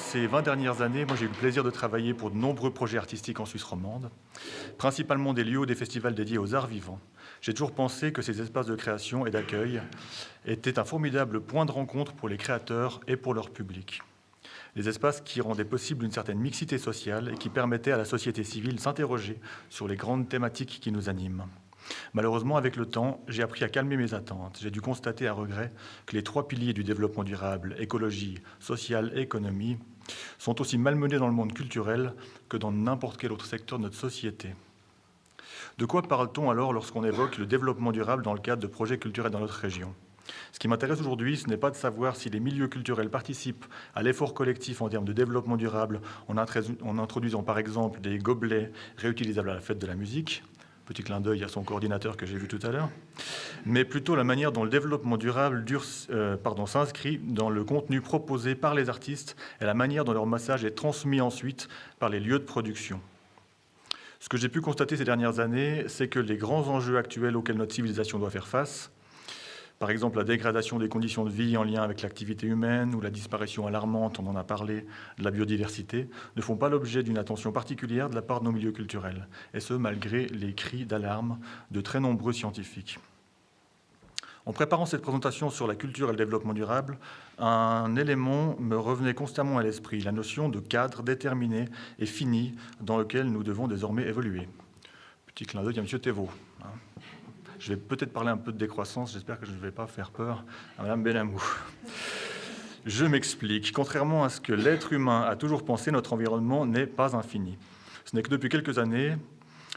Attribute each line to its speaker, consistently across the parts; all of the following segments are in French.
Speaker 1: ces 20 dernières années, moi j'ai eu le plaisir de travailler pour de nombreux projets artistiques en Suisse romande, principalement des lieux ou des festivals dédiés aux arts vivants. J'ai toujours pensé que ces espaces de création et d'accueil étaient un formidable point de rencontre pour les créateurs et pour leur public. Des espaces qui rendaient possible une certaine mixité sociale et qui permettaient à la société civile de s'interroger sur les grandes thématiques qui nous animent. Malheureusement, avec le temps, j'ai appris à calmer mes attentes. J'ai dû constater à regret que les 3 piliers du développement durable, écologie, sociale et économie, sont aussi malmenés dans le monde culturel que dans n'importe quel autre secteur de notre société. De quoi parle-t-on alors lorsqu'on évoque le développement durable dans le cadre de projets culturels dans notre région ? Ce qui m'intéresse aujourd'hui, ce n'est pas de savoir si les milieux culturels participent à l'effort collectif en termes de développement durable en introduisant par exemple des gobelets réutilisables à la fête de la musique, petit clin d'œil à son coordinateur que j'ai vu tout à l'heure, mais plutôt la manière dont le développement durable s'inscrit dans le contenu proposé par les artistes et la manière dont leur message est transmis ensuite par les lieux de production. Ce que j'ai pu constater ces dernières années, c'est que les grands enjeux actuels auxquels notre civilisation doit faire face, par exemple la dégradation des conditions de vie en lien avec l'activité humaine ou la disparition alarmante, on en a parlé, de la biodiversité, ne font pas l'objet d'une attention particulière de la part de nos milieux culturels, et ce malgré les cris d'alarme de très nombreux scientifiques. En préparant cette présentation sur la culture et le développement durable, un élément me revenait constamment à l'esprit, la notion de cadre déterminé et fini dans lequel nous devons désormais évoluer. Petit clin d'œil à M. Thévaux. Je vais peut-être parler un peu de décroissance, j'espère que je ne vais pas faire peur à Mme Benamou. Je m'explique. Contrairement à ce que l'être humain a toujours pensé, notre environnement n'est pas infini. Ce n'est que depuis quelques années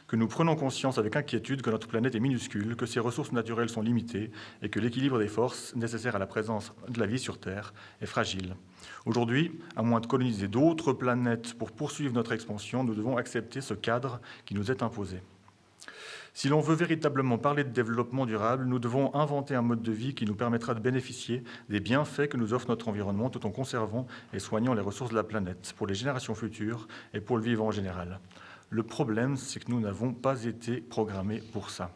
Speaker 1: que nous prenons conscience avec inquiétude que notre planète est minuscule, que ses ressources naturelles sont limitées et que l'équilibre des forces nécessaires à la présence de la vie sur Terre est fragile. Aujourd'hui, à moins de coloniser d'autres planètes pour poursuivre notre expansion, nous devons accepter ce cadre qui nous est imposé. Si l'on veut véritablement parler de développement durable, nous devons inventer un mode de vie qui nous permettra de bénéficier des bienfaits que nous offre notre environnement tout en conservant et soignant les ressources de la planète pour les générations futures et pour le vivant en général. Le problème, c'est que nous n'avons pas été programmés pour ça.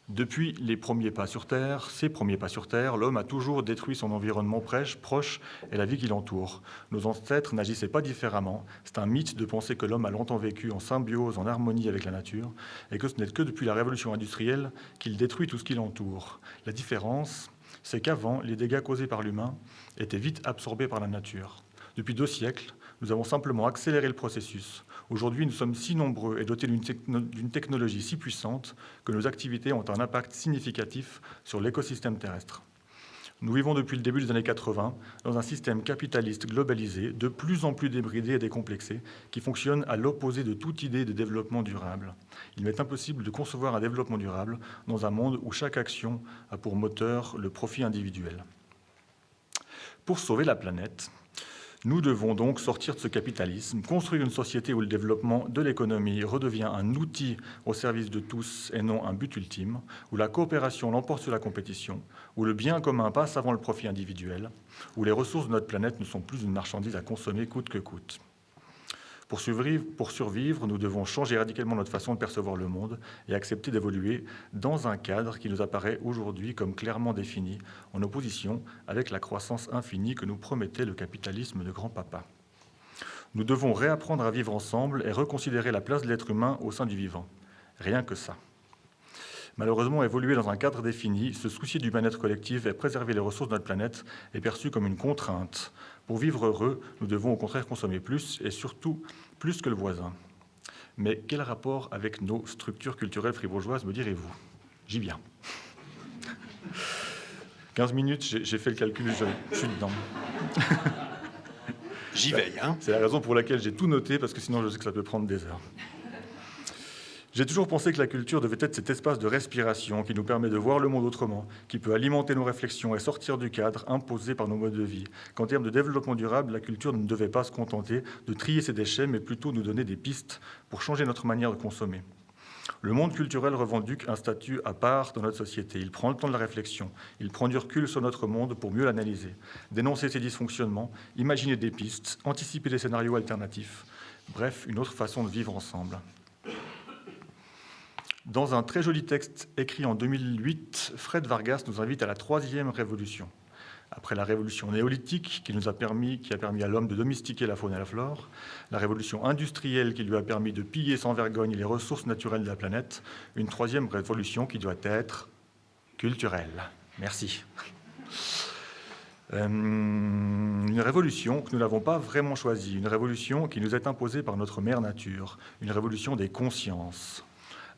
Speaker 1: Depuis ces premiers pas sur Terre, l'homme a toujours détruit son environnement proche et la vie qui l'entoure. Nos ancêtres n'agissaient pas différemment. C'est un mythe de penser que l'homme a longtemps vécu en symbiose, en harmonie avec la nature, et que ce n'est que depuis la révolution industrielle qu'il détruit tout ce qui l'entoure. La différence, c'est qu'avant, les dégâts causés par l'humain étaient vite absorbés par la nature. Depuis 2 siècles, nous avons simplement accéléré le processus. Aujourd'hui, nous sommes si nombreux et dotés d'une technologie si puissante que nos activités ont un impact significatif sur l'écosystème terrestre. Nous vivons depuis le début des années 80 dans un système capitaliste globalisé, de plus en plus débridé et décomplexé, qui fonctionne à l'opposé de toute idée de développement durable. Il m'est impossible de concevoir un développement durable dans un monde où chaque action a pour moteur le profit individuel. Pour sauver la planète, nous devons donc sortir de ce capitalisme, construire une société où le développement de l'économie redevient un outil au service de tous et non un but ultime, où la coopération l'emporte sur la compétition, où le bien commun passe avant le profit individuel, où les ressources de notre planète ne sont plus une marchandise à consommer coûte que coûte. Pour survivre, nous devons changer radicalement notre façon de percevoir le monde et accepter d'évoluer dans un cadre qui nous apparaît aujourd'hui comme clairement défini, en opposition avec la croissance infinie que nous promettait le capitalisme de grand-papa. Nous devons réapprendre à vivre ensemble et reconsidérer la place de l'être humain au sein du vivant. Rien que ça. Malheureusement, évoluer dans un cadre défini, se soucier du bien-être collectif et préserver les ressources de notre planète est perçu comme une contrainte. Pour vivre heureux, nous devons au contraire consommer plus et surtout plus que le voisin. Mais quel rapport avec nos structures culturelles fribourgeoises, me direz-vous ? J'y viens. 15 minutes, j'ai fait le calcul, je suis dedans.
Speaker 2: J'y veille, hein ?
Speaker 1: C'est la raison pour laquelle j'ai tout noté, parce que sinon je sais que ça peut prendre des heures. J'ai toujours pensé que la culture devait être cet espace de respiration qui nous permet de voir le monde autrement, qui peut alimenter nos réflexions et sortir du cadre imposé par nos modes de vie. Qu'en termes de développement durable, la culture ne devait pas se contenter de trier ses déchets, mais plutôt nous donner des pistes pour changer notre manière de consommer. Le monde culturel revendique un statut à part dans notre société. Il prend le temps de la réflexion, il prend du recul sur notre monde pour mieux l'analyser, dénoncer ses dysfonctionnements, imaginer des pistes, anticiper des scénarios alternatifs. Bref, une autre façon de vivre ensemble. Dans un très joli texte écrit en 2008, Fred Vargas nous invite à la 3e révolution. Après la révolution néolithique qui a permis à l'homme de domestiquer la faune et la flore, la révolution industrielle qui lui a permis de piller sans vergogne les ressources naturelles de la planète, une troisième révolution qui doit être culturelle. Merci. Une révolution que nous n'avons pas vraiment choisie, une révolution qui nous est imposée par notre mère nature, une révolution des consciences.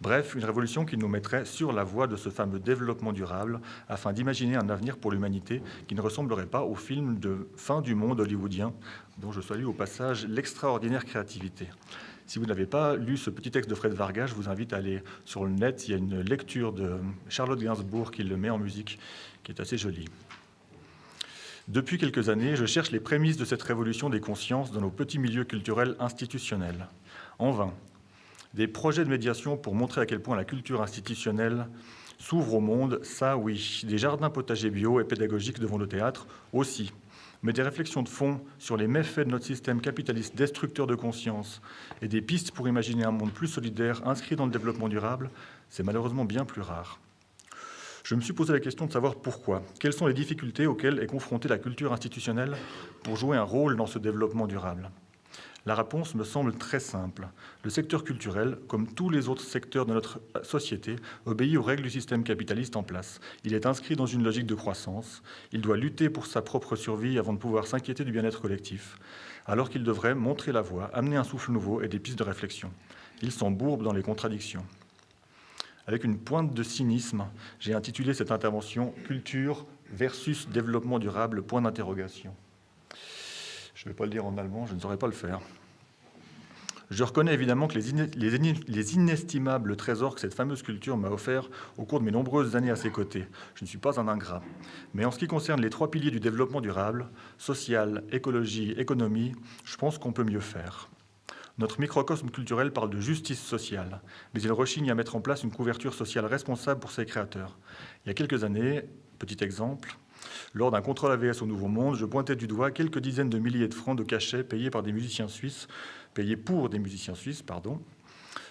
Speaker 1: Bref, une révolution qui nous mettrait sur la voie de ce fameux développement durable afin d'imaginer un avenir pour l'humanité qui ne ressemblerait pas au film de fin du monde hollywoodien dont je salue au passage l'extraordinaire créativité. Si vous n'avez pas lu ce petit texte de Fred Vargas, je vous invite à aller sur le net. Il y a une lecture de Charlotte Gainsbourg qui le met en musique, qui est assez jolie. Depuis quelques années, je cherche les prémices de cette révolution des consciences dans nos petits milieux culturels institutionnels. En vain. Des projets de médiation pour montrer à quel point la culture institutionnelle s'ouvre au monde, ça oui. Des jardins potagers bio et pédagogiques devant le théâtre, aussi. Mais des réflexions de fond sur les méfaits de notre système capitaliste destructeur de conscience et des pistes pour imaginer un monde plus solidaire inscrit dans le développement durable, c'est malheureusement bien plus rare. Je me suis posé la question de savoir pourquoi. Quelles sont les difficultés auxquelles est confrontée la culture institutionnelle pour jouer un rôle dans ce développement durable ? La réponse me semble très simple. Le secteur culturel, comme tous les autres secteurs de notre société, obéit aux règles du système capitaliste en place. Il est inscrit dans une logique de croissance. Il doit lutter pour sa propre survie avant de pouvoir s'inquiéter du bien-être collectif, alors qu'il devrait montrer la voie, amener un souffle nouveau et des pistes de réflexion. Il s'embourbe dans les contradictions. Avec une pointe de cynisme, j'ai intitulé cette intervention « Culture versus développement durable ». Je ne vais pas le dire en allemand, je ne saurais pas le faire. Je reconnais évidemment que les inestimables trésors que cette fameuse culture m'a offerts au cours de mes nombreuses années à ses côtés. Je ne suis pas un ingrat. Mais en ce qui concerne les trois piliers du développement durable, social, écologie, économie, je pense qu'on peut mieux faire. Notre microcosme culturel parle de justice sociale, mais il rechigne à mettre en place une couverture sociale responsable pour ses créateurs. Il y a quelques années, petit exemple, lors d'un contrôle AVS au Nouveau Monde, je pointais du doigt quelques dizaines de milliers de francs de cachets payés pour des musiciens suisses,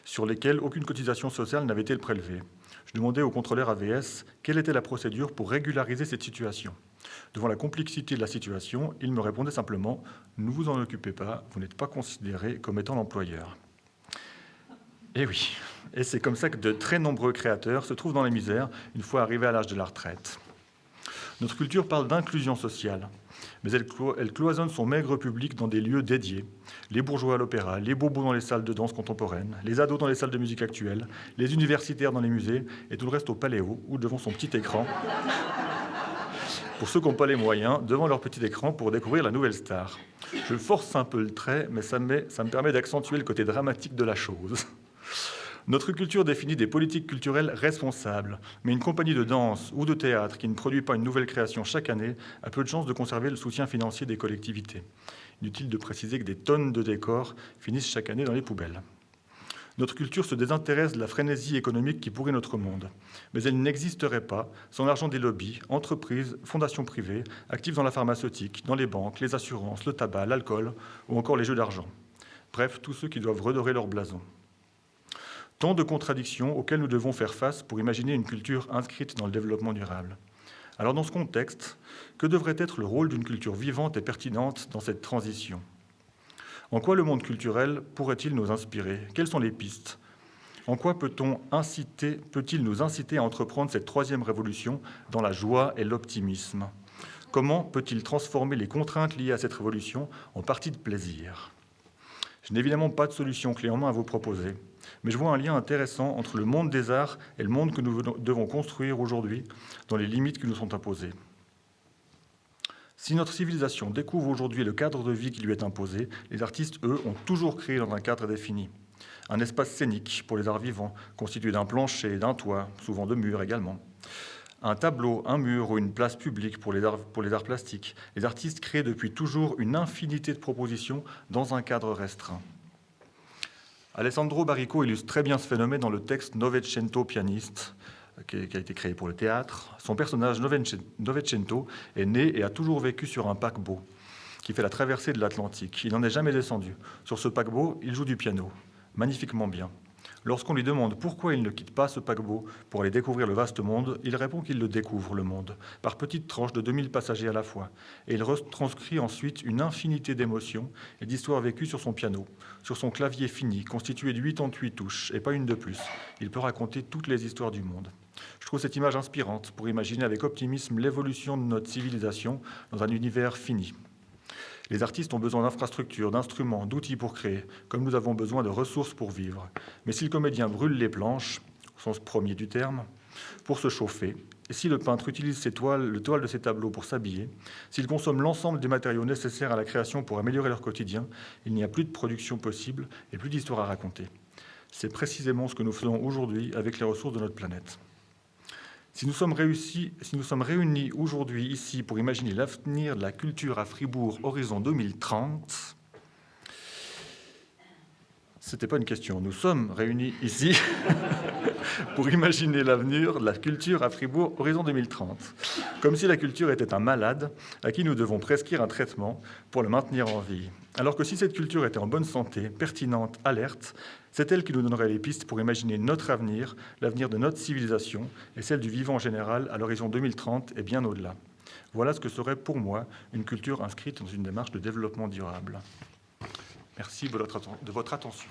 Speaker 1: sur lesquels aucune cotisation sociale n'avait été prélevée. Je demandais au contrôleur AVS quelle était la procédure pour régulariser cette situation. Devant la complexité de la situation, il me répondait simplement « Ne vous en occupez pas, vous n'êtes pas considéré comme étant l'employeur ». Et oui, et c'est comme ça que de très nombreux créateurs se trouvent dans la misère une fois arrivés à l'âge de la retraite. Notre culture parle d'inclusion sociale, mais elle cloisonne son maigre public dans des lieux dédiés. Les bourgeois à l'opéra, les bobos dans les salles de danse contemporaines, les ados dans les salles de musique actuelles, les universitaires dans les musées et tout le reste au Paléo ou devant son petit écran. Pour ceux qui n'ont pas les moyens, devant leur petit écran pour découvrir la nouvelle star. Je force un peu le trait, mais ça me permet d'accentuer le côté dramatique de la chose. Notre culture définit des politiques culturelles responsables, mais une compagnie de danse ou de théâtre qui ne produit pas une nouvelle création chaque année a peu de chances de conserver le soutien financier des collectivités. Inutile de préciser que des tonnes de décors finissent chaque année dans les poubelles. Notre culture se désintéresse de la frénésie économique qui pourrit notre monde, mais elle n'existerait pas sans l'argent des lobbies, entreprises, fondations privées, actives dans la pharmaceutique, dans les banques, les assurances, le tabac, l'alcool ou encore les jeux d'argent. Bref, tous ceux qui doivent redorer leur blason. Tant de contradictions auxquelles nous devons faire face pour imaginer une culture inscrite dans le développement durable. Alors dans ce contexte, que devrait être le rôle d'une culture vivante et pertinente dans cette transition ? En quoi le monde culturel pourrait-il nous inspirer ? Quelles sont les pistes ? En quoi peut-il nous inciter à entreprendre cette troisième révolution dans la joie et l'optimisme ? Comment peut-il transformer les contraintes liées à cette révolution en partie de plaisir ? Je n'ai évidemment pas de solution clé en main à vous proposer, mais je vois un lien intéressant entre le monde des arts et le monde que nous devons construire aujourd'hui dans les limites qui nous sont imposées. Si notre civilisation découvre aujourd'hui le cadre de vie qui lui est imposé, les artistes, eux, ont toujours créé dans un cadre défini. Un espace scénique pour les arts vivants, constitué d'un plancher, d'un toit, souvent de murs également. Un tableau, un mur ou une place publique pour les arts plastiques. Les artistes créent depuis toujours une infinité de propositions dans un cadre restreint. Alessandro Baricco illustre très bien ce phénomène dans le texte Novecento pianiste, qui a été créé pour le théâtre. Son personnage Novecento est né et a toujours vécu sur un paquebot qui fait la traversée de l'Atlantique. Il n'en est jamais descendu. Sur ce paquebot, il joue du piano, magnifiquement bien. Lorsqu'on lui demande pourquoi il ne quitte pas ce paquebot pour aller découvrir le vaste monde, il répond qu'il le découvre, le monde, par petites tranches de 2000 passagers à la fois. Et il retranscrit ensuite une infinité d'émotions et d'histoires vécues sur son piano, sur son clavier fini, constitué de 88 touches, et pas une de plus. Il peut raconter toutes les histoires du monde. Je trouve cette image inspirante pour imaginer avec optimisme l'évolution de notre civilisation dans un univers fini. Les artistes ont besoin d'infrastructures, d'instruments, d'outils pour créer, comme nous avons besoin de ressources pour vivre. Mais si le comédien brûle les planches, au sens premier du terme, pour se chauffer, et si le peintre utilise le toile de ses tableaux pour s'habiller, s'il consomme l'ensemble des matériaux nécessaires à la création pour améliorer leur quotidien, il n'y a plus de production possible et plus d'histoire à raconter. C'est précisément ce que nous faisons aujourd'hui avec les ressources de notre planète. Si nous sommes réunis aujourd'hui ici pour imaginer l'avenir de la culture à Fribourg horizon 2030, c'était pas une question, nous sommes réunis ici pour imaginer l'avenir de la culture à Fribourg horizon 2030, comme si la culture était un malade à qui nous devons prescrire un traitement pour le maintenir en vie. Alors que si cette culture était en bonne santé, pertinente, alerte, c'est elle qui nous donnerait les pistes pour imaginer notre avenir, l'avenir de notre civilisation et celle du vivant en général à l'horizon 2030 et bien au-delà. Voilà ce que serait pour moi une culture inscrite dans une démarche de développement durable. Merci de votre attention.